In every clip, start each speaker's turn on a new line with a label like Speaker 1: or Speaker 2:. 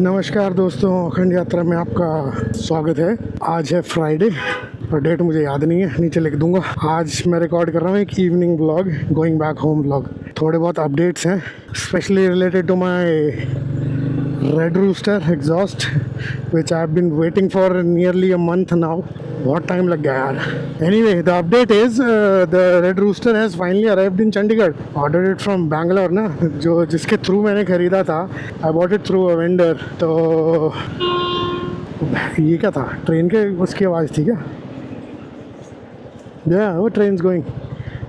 Speaker 1: नमस्कार दोस्तों, अखंड यात्रा में आपका स्वागत है। आज है फ्राइडे और डेट मुझे याद नहीं है, नीचे लिख दूंगा। आज मैं रिकॉर्ड कर रहा हूँ एक evening blog, going back home blog. थोड़े बहुत अपडेट्स हैं, specially related to my Red Rooster exhaust which I have been waiting for nearly a month now. बहुत टाइम लग गया यार। Anyway, the update is the Red Rooster has finally arrived in Chandigarh. Order it from Bangalore ना, जो जिसके through मैंने ख़रीदा था। I bought it through a vendor. तो ये क्या था, ट्रेन के उसकी आवाज़ थी क्या? या वो ट्रेन गोइंग।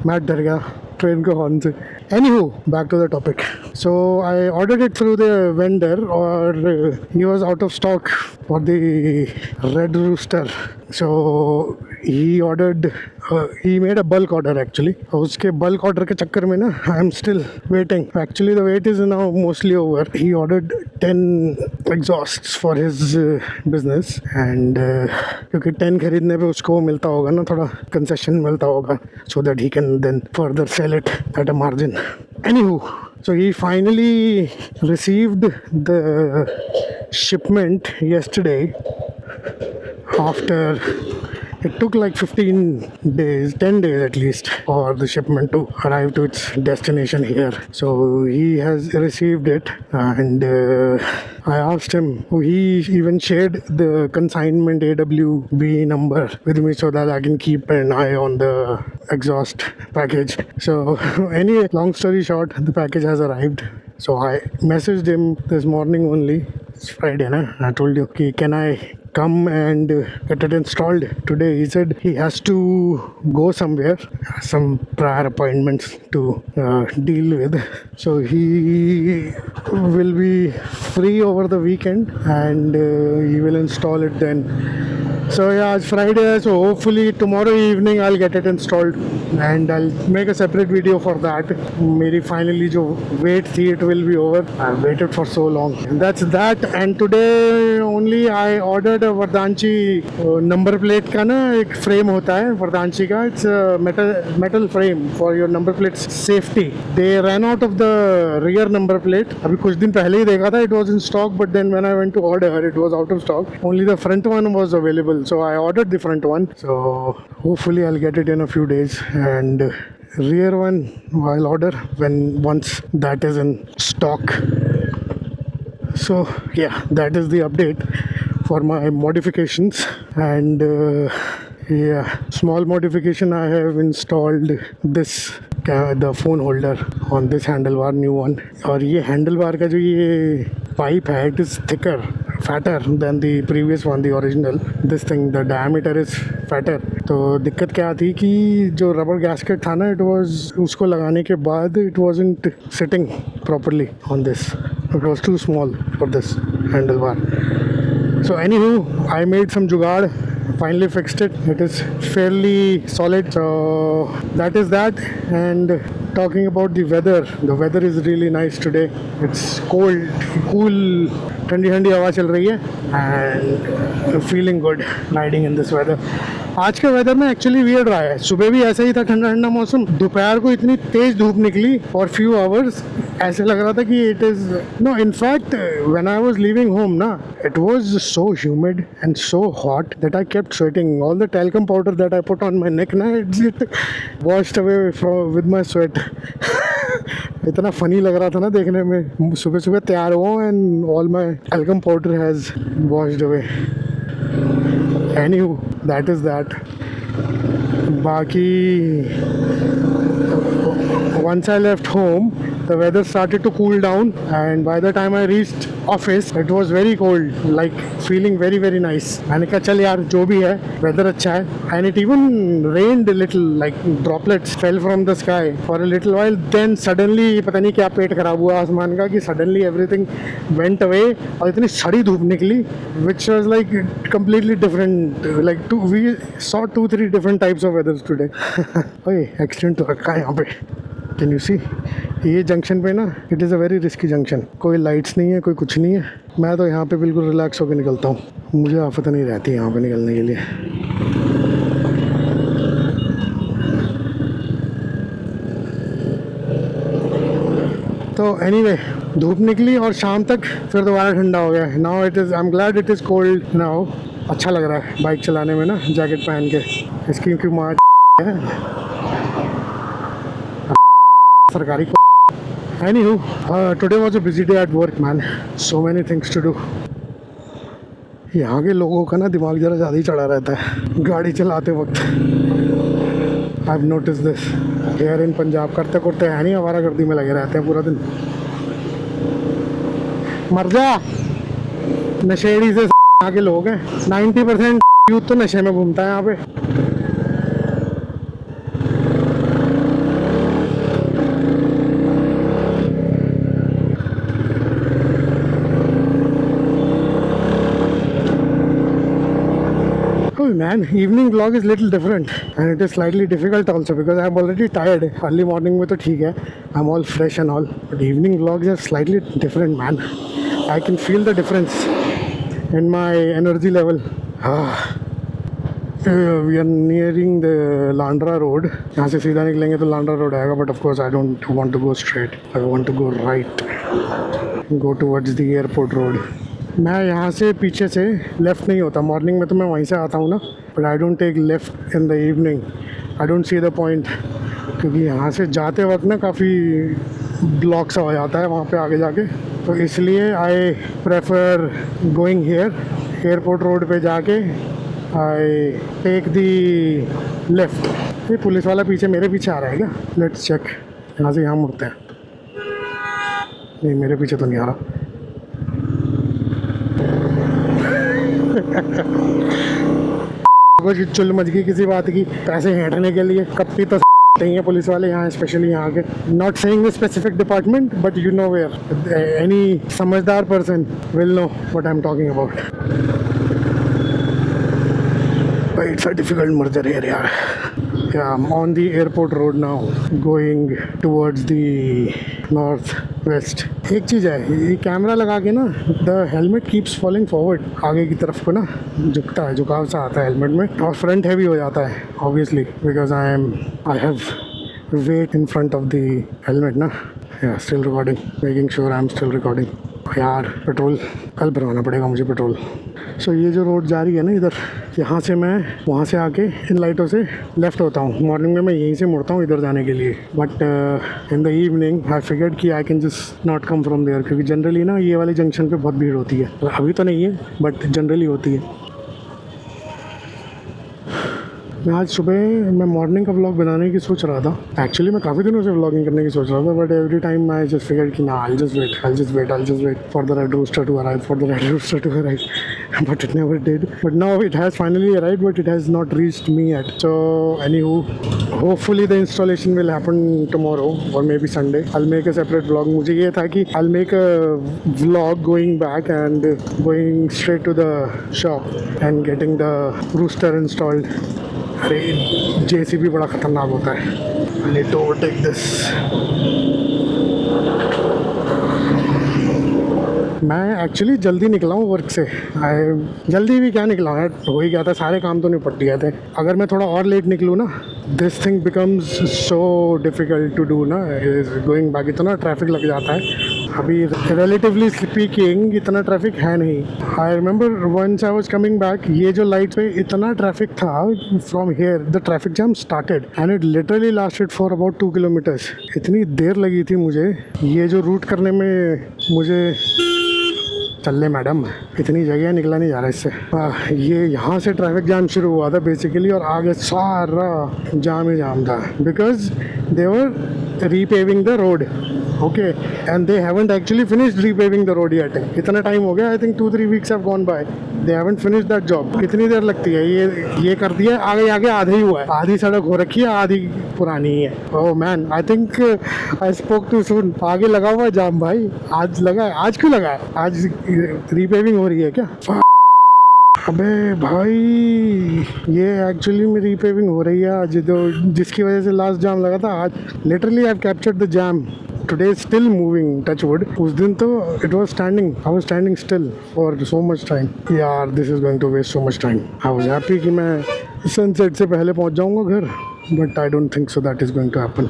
Speaker 1: मैं डर गया ट्रेन के हॉर्न से। Anywho, back to the topic. So I ordered it through the vendor, or he was out of stock for the Red Rooster. So he ordered, he made a bulk order actually. उसके bulk order के चक्कर में ना I am still waiting. Actually the wait is now mostly over. He ordered 10 exhausts for his business, and क्योंकि 10 खरीदने पे उसको मिलता होगा ना, थोड़ा concession मिलता होगा, so that he can then further sell it at a margin. Anywho, so he finally received the shipment yesterday after it took like 15 days, 10 days at least, for the shipment to arrive to its destination here. So he has received it, and I asked him, he even shared the consignment AWB number with me so that I can keep an eye on the exhaust package. So anyway, long story short, the package has arrived. So I messaged him this morning only. It's Friday, na? I told you, okay, can I come and get it installed today? He said he has to go somewhere, some prior appointments to deal with. So he will be free over the weekend, and he will install it then. So yeah, it's Friday, so hopefully tomorrow evening I'll get it installed, and I'll make a separate video for that. मेरी finally जो wait थी, it will be over. I've waited for so long. And that's that. And today only I ordered a Vardanchi number plate का ना एक frame होता है Vardanchi का. It's a metal frame for your number plates safety. They ran out of the rear number plate. अभी कुछ दिन पहले ही देखा था, it was in stock, but then when I went to order, it was out of stock. Only the front one was available. So I ordered the front one. So hopefully I'll get it in a few days, and rear one I'll order once that is in stock. So yeah, that is the update for my modifications. And yeah, small modification, I have installed this the phone holder on this handlebar, new one. और ये handlebar का जो ये pipe है, it is thicker, fatter than the previous one, the original. This thing, the diameter is fatter. तो दिक्कत क्या थी कि जो rubber gasket था ना, it was उसको लगाने के बाद it wasn't sitting properly on this. It was too small for this handlebar. So anywho, I made some jugaad, finally fixed it. It is fairly solid. So that is that. And talking about the weather is really nice today. It's cold, cool, ठंडी ठंडी हवा चल रही है, and feeling good riding in this weather. आज का weather ना actually weird रहा है। सुबह भी ऐसा ही था, ठंडा ठंडा मौसम। दोपहर को इतनी तेज धूप निकली फॉर फ्यू आवर्स, ऐसे लग रहा था कि it is no, in fact when I was leaving home ना, it was so humid and so hot that I kept sweating. All the talcum powder that I put on my neck ना, it washed away with my sweat. इतना funny लग रहा था ना देखने में. सुबह सुबह तैयार हुआ and all my talcum powder has washed away. Anywho, that is that. बाकी once I left home, the weather started to cool down, and by the time I reached office, it was very cold, like feeling very very nice. मैंने कहा चल यार, जो भी है weather अच्छा है. And it even rained a little, like droplets fell from the sky for a little while. Then suddenly पता नहीं क्या पेट खराब हुआ आसमान का कि suddenly everything went away, और इतनी सड़ी धूप निकली, which was like completely different. Like we saw 2-3 different types of weathers today. ओए एक्सीडेंट तो रखा है यहाँ पे. Can you see? ये जंक्शन पे ना, it is a very risky junction. कोई लाइट्स नहीं है, कोई कुछ नहीं है. मैं तो यहाँ पे बिल्कुल रिलैक्स होकर निकलता हूँ. मुझे आफत नहीं रहती यहाँ पे निकलने के लिए. तो एनीवे, धूप निकली और शाम तक फिर दोबारा ठंडा हो गया. Now it is, I am glad it is cold now. अच्छा लग रहा है बाइक चलाने में ना, जैकेट पहन के. इसकी क्योंकि माँ है सरकारी. Anywho, today was a busy day at work, man. So many things to do. यहाँ के लोगों का ना दिमाग ज़रा ज़्यादा ही चढ़ा रहता है गाड़ी चलाते वक्त. I've noticed this. Here in Punjab करते करते है नहीं, आवारा गर्दी में लगे रहते हैं पूरा दिन. मर जा. नशेड़ी से यहाँ के लोग हैं. 90% यूथ तो नशे में घूमता है यहाँ पे. Man, evening vlog is little different and it is slightly difficult also because I'm already tired. Early morning में तो ठीक है, I'm all fresh and all, but evening vlogs are slightly different, man. I can feel the difference in my energy level. We are nearing the Landra road. यहाँ से सीधा निकलेंगे तो Landra road आएगा, but of course I don't want to go straight. I want to go right, go towards the airport road. मैं यहाँ से पीछे से लेफ़्ट नहीं होता. मॉर्निंग में तो मैं वहीं से आता हूँ ना, but I don't take left in the evening. I don't see the point, क्योंकि यहाँ से जाते वक्त ना काफ़ी ब्लॉक सा हो जाता है वहाँ पे आगे जाके. तो इसलिए I prefer going here. Airport road पे जाके आई टेक दी लेफ़्ट. ये पुलिस वाला पीछे मेरे पीछे आ रहा है क्या? Let's check. यहाँ से यहाँ मुड़ते हैं. नहीं, मेरे पीछे तो नहीं आ रहा. कुछ चुल मच गई किसी बात की, पैसे हेंटने के लिए. कप्पी तो नहीं है पुलिस वाले यहाँ, स्पेशली यहाँ के. Not saying the specific department, but you know where. Any समझदार person will know what I am talking about. It's a difficult merger here यार. Yeah, I'm on the airport road now, going towards the north west. एक चीज़ है, ये camera लगा के ना the helmet keeps falling forward. आगे की तरफ को ना झुकता है, झुकाव सा आता है हेलमेट में, और फ्रंट हैवी हो जाता है obviously because I have weight in front of the helmet ना. Yeah, still recording, making sure I'm still recording. यार पेट्रोल कल भरवाना पड़ेगा मुझे पेट्रोल. सो ये जो रोड जा रही है ना इधर, यहाँ से मैं वहाँ से आके इन लाइटों से लेफ़्ट होता हूँ. मॉर्निंग में मैं यहीं से मुड़ता हूँ इधर जाने के लिए, but in the evening I figured कि I can just not come from there, क्योंकि जनरली ना ये वाले जंक्शन पे बहुत भीड़ होती है. अभी तो नहीं है बट जनरली होती है. मैं आज सुबह मैं मॉर्निंग का व्लॉग बनाने की सोच रहा था. एक्चुअली मैं काफ़ी दिनों से व्लॉगिंग करने की सोच रहा था, but every time I just figured कि ना I'll just wait for the red rooster to arrive, but it never did. But now it has finally arrived, but it has not reached me yet. So anywho, hopefully the installation will happen tomorrow or maybe Sunday. I'll make a separate vlog. मुझे ये था कि I'll make a vlog going back and going straight to the shop and getting the rooster installed. अरे JCB बड़ा ख़तरनाक होता है. I need to overtake this. मैं एक्चुअली जल्दी निकला हूँ वर्क से. जल्दी भी क्या निकला हूँ यार, हो ही गया था, सारे काम तो निपट गए थे. अगर मैं थोड़ा और लेट निकलूँ ना, this thing becomes so difficult to do ना. गोइंग बैक इतना ट्रैफिक लग जाता है. अभी रिलेटिवली स्पीकिंग इतना ट्रैफिक है नहीं. I remember once I was coming back, ये जो लाइट पे इतना ट्रैफिक था. From here the traffic jam started and it literally lasted for about 2 kilometres. इतनी देर लगी थी मुझे ये जो रूट करने में. मुझे चल ले मैडम, इतनी जगह निकला नहीं जा रहा इससे. ये यहाँ से ट्रैफिक जाम शुरू हुआ था बेसिकली, और आगे सारा जाम ही जाम था because they were repaving the road. Okay, and they haven't actually finished repaving the road yet. इतना टाइम हो गया, I think 2-3 weeks have gone by. They haven't finished that job. कितनी देर लगती है ये कर दिया, आगे आधा ही हुआ है. आधी सड़क हो रखी है, आधी पुरानी ही है. Oh man, I think I spoke too soon. आगे लगा हुआ है जाम भाई. आज लगा है? आज क्यों लगा है? आज रीपेविंग हो रही है क्या? अबे भाई, ये एक्चुअली में रीपेविंग हो रही है आज, जिसकी वजह से लास्ट जाम लगा था. आज literally I have captured the jam. Today is still moving, touch wood. उस दिन तो it was standing. I was standing still for so much time. यार, this is going to waste so much time. I was happy कि मैं sunset से पहले पहुंच जाऊंगा घर, but I don't think so that is going to happen.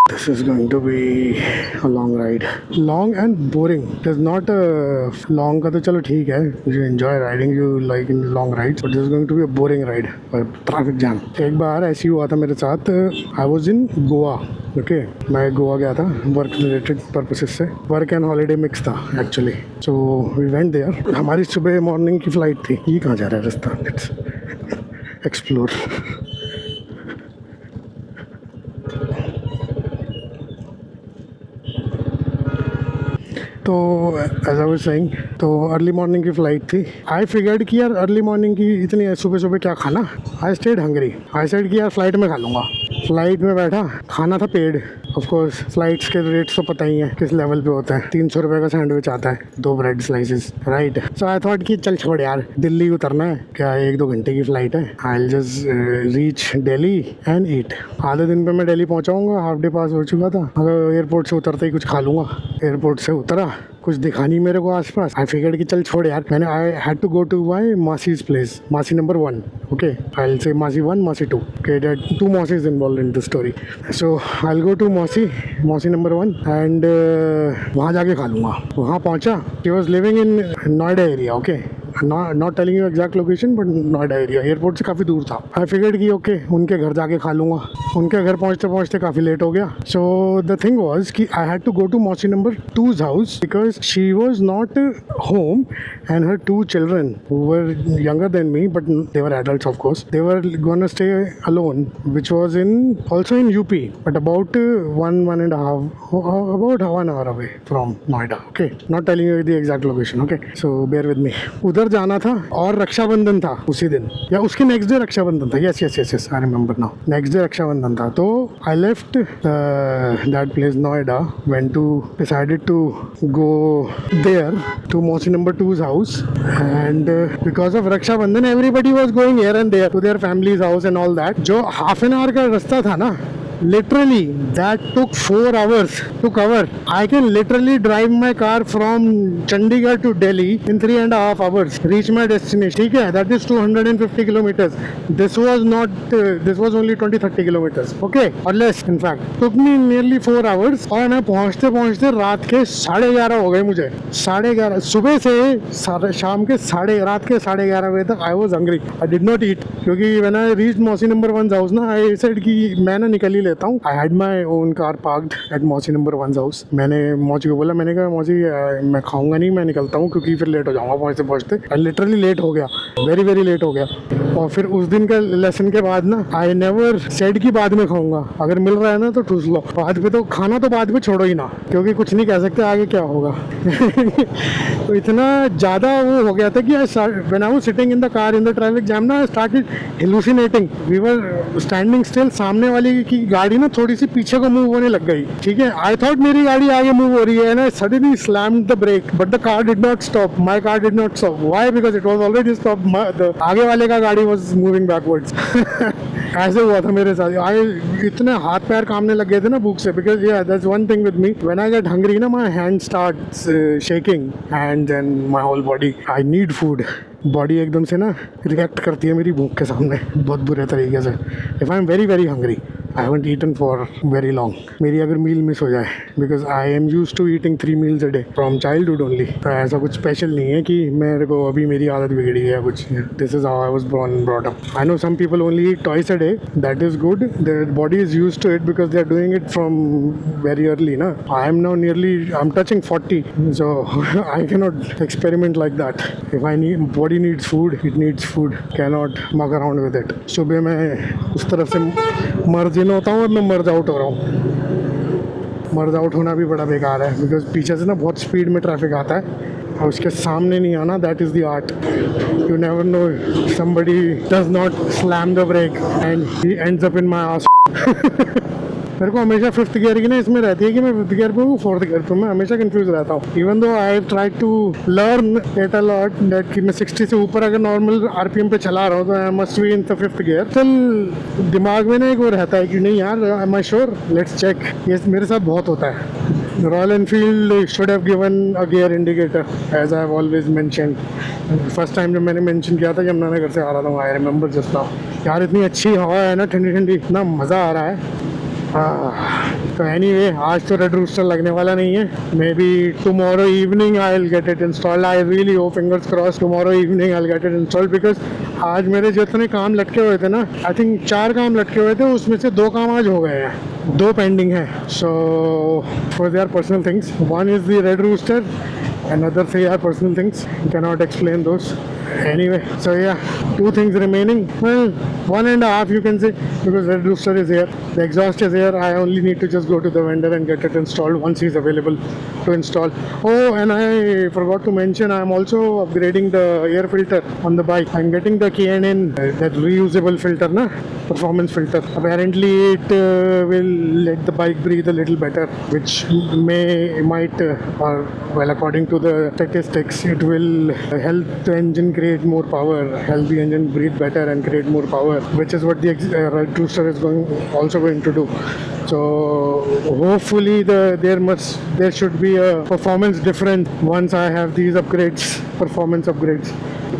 Speaker 1: This is going to be a long ride. Long and boring. It is not a long का तो चलो ठीक है. You enjoy riding, you like in long rides. But this is going to be a boring ride. Traffic jam. एक बार ऐसी हुआ था मेरे साथ. I was in Goa. Okay. मैं गोवा गया था वर्क रिलेटेड पर्पसेस से. वर्क एंड हॉलीडे मिक्स था actually. So we went there. हमारी सुबह मॉर्निंग की फ्लाइट थी. ये कहाँ जा रहा है रास्ता? Let's explore. तो एज आई वाज सेइंग, तो अर्ली मॉर्निंग की फ़्लाइट थी. आई फिगर्ड कि यार अर्ली मॉर्निंग की इतनी सुबह सुबह क्या खाना. I stayed hungry. I said कि यार फ्लाइट में खा लूँगा. फ्लाइट में बैठा, खाना था पेड. ऑफ कोर्स फ्लाइट्स के रेट्स तो पता ही है किस लेवल पे होता है. 300 रुपये का सैंडविच आता है, 2 bread slices, right. So I thought कि चल छोड़ यार, दिल्ली उतरना है क्या, 1-2 घंटे की फ़्लाइट है. I will just reach Delhi and eat. आधे दिन पे मैं दिल्ली पहुँचाऊँगा. हाफ डे पास हो चुका था. अगर एयरपोर्ट से उतरते ही कुछ खा लूँगा. एयरपोर्ट से उतरा, कुछ दिखा नहीं मेरे को आसपास. आई फिगर्ड कि चल छोड़ यार. मैंने I had to go to my मासीज प्लेस. मासी number 1. Okay, I will say मासी 1, मासी 2. ओके, देयर 2 मासीज involved in the story. So I will go to मासी नंबर 1 एंड वहाँ जाके खा लूँगा. वहाँ पहुँचा. She was living in Noida area. Okay, not telling you exact location but Noida area. Airport से काफ़ी दूर था. आई फिगर्ड कि ओके उनके घर जाके खा लूँगा. उनके घर पहुँचते पहुँचते काफ़ी लेट हो गया. सो द थिंग वॉज कि I had to go to मौसी number 2's house because she was not home and her 2 children who were younger than me but they were adults of course. They were gonna stay alone which was also in UP but about 1.5 hour away from Noida. Okay, not telling you the exact location. Okay, so bear with me. उधर जाना था और रक्षाबंधन था उसी दिन या उसके next day Rakshabandhan था. Yes yes yes yes, I remember now. Next day Rakshabandhan था. तो I left that place Noida, went to decided to go there to मौसी number 2's house and because of Rakshabandhan everybody was going here and there to their families house and all that. जो half an hour का रास्ता था ना, literally that took 4 hours to cover. I can literally drive my car from Chandigarh to Delhi in 3.5 hours, reach my destination. ठीक है, that is 250 kilometers. This was not this was only 20-30 kilometers. Okay, or less in fact. took me nearly 4 hours और मैं पहुँचते पहुँचते रात के 11:30 हो गए मुझे. 11:30 सुबह से शाम के रात के 11:30 बजे तक I was hungry. I did not eat क्योंकि when I reached मौसी नंबर 1's house ना, I said कि मैं ना निकल ही लेता हूँ. I had my own car parked at मौसी नंबर 1's हाउस. मैंने मौसी को बोला, मैंने कहा मौसी मैं खाऊंगा नहीं, मैं निकलता हूँ क्योंकि फिर लेट हो जाऊँगा पहुँचते पहुँचते. लिटरली लेट हो गया, वेरी वेरी लेट हो गया. और फिर उस दिन का लेसन के बाद ना, आई नेवर सेड कि बाद में खाऊंगा. अगर मिल रहा है ना तो ठूस लो. बाद में तो खाना तो बाद में छोड़ो ही ना, क्योंकि कुछ नहीं कह सकते आगे क्या होगा. तो इतना ज़्यादा वो हो गया था कि when I was sitting in the car in the traffic jam ना, I started hallucinating. We were standing still. सामने वाली की गाड़ी ना थोड़ी सी पीछे को मूव होने लग गई. ठीक है, आई थॉट मेरी गाड़ी आगे मूव हो रही है ना. Suddenly slammed the brake but the car did not stop. My car did not stop. Why? Because it was already stop. The आगे वाले का गाड़ी वाज मूविंग बैकवर्ड्स. ऐसे हुआ था मेरे साथ. इतने हाथ पैर कामने लग गए थे ना भूख से. Because yeah that's one thing with me, when I get hungry ना, my hand starts shaking and then my whole body. I need food. Body एकदम से ना रिएक्ट करती है मेरी भूख के सामने बहुत बुरे तरीके से. If I am very very hungry, I haven't eaten for very long. मेरी अगर मील मिस हो जाए, because I am use to eating 3 meals a day from childhood only. तो ऐसा कुछ स्पेशल नहीं है कि मेरे को अभी मेरी आदत बिगड़ी है कुछ. This is how I was born and brought up. I know some people only eat twice a day. That is good. Their body is used to it because they are doing it from very early. Na? I am now I'm touching 40, so I cannot experiment like that. If body needs food, it needs food. Cannot mug around with it. सुबह मैं उस तरफ से मर्ज इन होता हूँ और मैं मर्ज out हो रहा हूँ. मर्ज आउट होना भी बड़ा बेकार है बिकॉज पीछे से ना बहुत स्पीड में ट्रैफिक आता है और उसके सामने नहीं आना. That is the art. You never know, somebody does not slam the brake and he ends up in my ass. मेरे को हमेशा 5th गियर की ना इसमें रहती है कि मैं 5th गियर पे हूँ 4th गियर पे. मैं हमेशा कंफ्यूज रहता हूँ. Even though I try to learn it a lot that कि मैं 60 से ऊपर अगर नॉर्मल RPM पे चला रहा हूँ तो I must be in the 5th gear. चल दिमाग में ना एक वो रहता है कि नहीं यार, am I sure, let's check. ये मेरे साथ बहुत होता है. Royal Enfield should have given a gear indicator as I have always mentioned. First time जब मैंने मेंशन किया था यमुना नगर से आ रहा था, आई रिमेंबर जस्ट नाउ. यार इतनी अच्छी हवा है ना, ठंडी ठंडी, इतना मज़ा आ रहा है. तो एनीवे आज तो रेड रूस्टर लगने वाला नहीं है. May be tomorrow evening I will get it installed. I really hope, fingers cross, tomorrow evening I will get it installed. Because आज मेरे जितने काम लटके हुए थे ना, आई थिंक 4 काम लटके हुए थे, उसमें से 2 काम आज हो गए हैं, 2 पेंडिंग है. So for they are personal things. One is the Red Rooster, another 3 are personal things, cannot explain those. Anyway, so yeah, 2 things remaining. Well, 1.5 you can say, because red rooster is here, the exhaust is here. I only need to just go to the vendor and get it installed once he's available to install. Oh, and I forgot to mention, I'm also upgrading the air filter on the bike. I'm getting the K&N, that reusable filter na, performance filter. Apparently it will let the bike breathe a little better, which might or well, according to the statistics, it will help the engine create more power, help the engine breathe better and create more power, which is what the Red Rooster is also going to do. So hopefully there should be a performance difference once I have these upgrades, performance upgrades.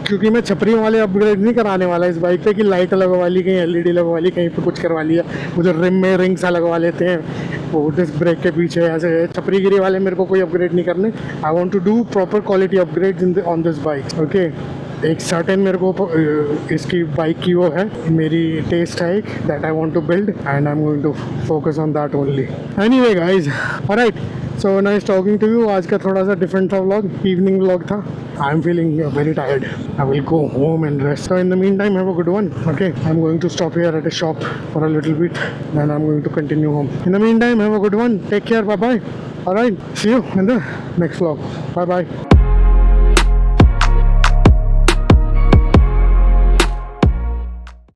Speaker 1: क्योंकि मैं छपरी वाले upgrade नहीं कराने वाला इस bike पे कि लाइट लगवा ली, कहीं एलईडी लगवा ली, कहीं पे कुछ करवा लिया. मुझे रिम में रिंग सा लगवा लेते हैं, वो डिस्क ब्रेक के पीछे ऐसे छपरी गिरी वाले मेरे को कोई अपग्रेड नहीं करने. I want to do proper quality upgrades on this bike. Okay, एक सर्टेन मेरे को इसकी बाइक की वो है, मेरी टेस्ट है एक, that I want to build and I am going to focus on that only. Anyway guys, alright, so nice talking to you. आज का थोड़ा सा डिफरेंट था व्लॉग, इवनिंग व्लॉग था. I am feeling very tired. I will go home and rest. So in the meantime have a good one. Okay, I am going to stop here at a shop for a little bit, then I am going to continue home. In the meantime have a good one. Take care. Bye bye. All right. See you in the next vlog. Bye bye.